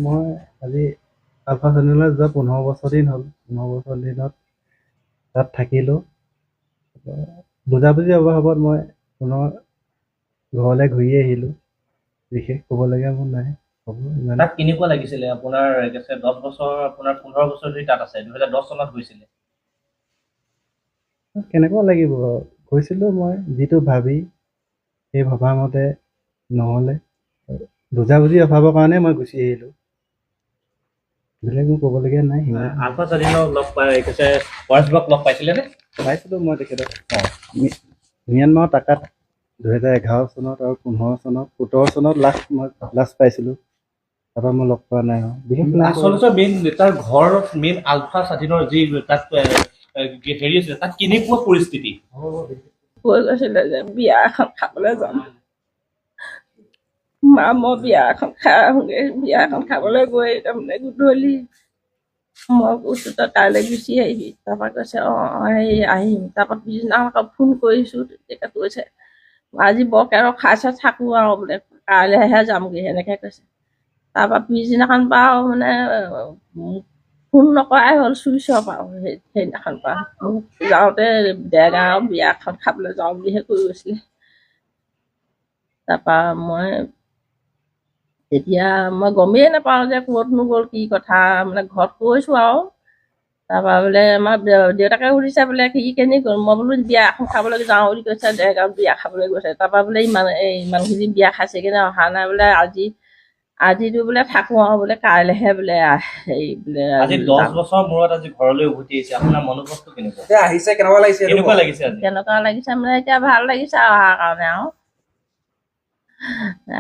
মই আজি আলফা চেনেলত যোৱা 15 বছৰ দিন হ'ল। 15 বছৰ দিনত তাত থাকিলোঁ। বুজাবুজি অভাৱত মই পুনৰ ঘৰলৈ ঘূৰি আহিলোঁ। বিশেষ ক'বলগীয়া মোৰ নাই। হ'ব ইমান। তাত কেনেকুৱা লাগিছিলে আপোনাৰ 10 বছৰ আপোনাৰ 15 বছৰ ধৰি তাত আছে 2010 চনত গৈছিলে কেনেকুৱা লাগিব? গৈছিলোঁ মই যিটো ভাবি সেই ভবামতে নহ'লে বুজাবুজি অভাৱৰ কাৰণে মই গুচি আহিলোঁ। বেলেগ মোৰ ক'বলগীয়া নাই। আলফা স্বাধীনক লগ পাই পৰেশবাক লগ পাইছিলে নে? পাইছিলোঁ মই তেখেতক ম্যানমাৰৰ টাকাত 2011 চনত আৰু 15 চনত 17 চনত লাষ্ট পাইছিলোঁ। তাৰপৰা মই লগ পোৱা নাই আৰু বিশেষ নাই। আচলতে মেইন তাৰ ঘৰ মেইন আলফা স্বাধীনৰ যি তাত হেৰি আছিলে তাত কেনেকুৱা পৰিস্থিতি কৈ গৈছিলে যে বিয়া এখন খাবলৈ যাম। মা মই বিয়া এখন খাই আহোঁগৈ। বিয়া এখন খাবলৈ গৈ তাৰমানে গধূলি মই কৈছোঁ তই কাইলৈ গুচি আহিবি। তাৰপৰা কৈছে সেই আহিম। তাৰপৰা পিছদিনাখন আকৌ ফোন কৰিছোঁ, তেতিয়া কৈছে আজি বৰকে ৰখাইছে থাকোঁ আৰু বোলে কাইলৈহে যামগৈ সেনেকৈ কৈছে। তাৰপৰা পিছদিনাখন পৰা মানে ফোন নকৰাই হ'ল, চুইচ অফ আৰু সেইদিনাখন পৰা মোক যাওঁতে দেৰগাঁও বিয়াখন খাবলৈ যাওঁ বুলিহে কৈ গৈছিলে। তাৰপৰা মই তেতিয়া মই গমেই নাপাওঁ যে ক'তনো গ'ল কি কথা, মানে ঘৰত কৈছোঁ আৰু। তাৰপৰা বোলে আমাৰ দেউতাকে সুধিছে বোলে সি কেনি গ'ল। মই বোলো বিয়া এখন খাবলৈ যাওঁ বুলি কৈছে, দেৰগাঁৱত বিয়া খাবলৈ গৈছে। তাৰপৰা বোলে ইমানখিনি বিয়া খাইছেগৈ নে অহা নাই বোলে। আজিতো বোলে থাকোঁ আৰু বোলে কাইলৈহে বোলে হেৰি বোলে আজি 10 বছৰ মূৰত আজি ঘৰলৈ উভতি আহিছে। আপোনাৰ মনোভাৱটো কেনেকুৱা? এতিয়া আহিছে কেনেকুৱা লাগিছে? কেনেকুৱা লাগিছে মানে এতিয়া ভাল লাগিছে অহাৰ কাৰণে আৰু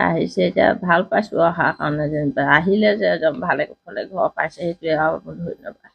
আহিছে এতিয়া ভাল পাইছোঁ অহাৰ কাৰণে। যেনিবা আহিলে যে ভালে কুশলে ঘৰ পাইছে সেইটোৱে আৰু ধন্যবাদ।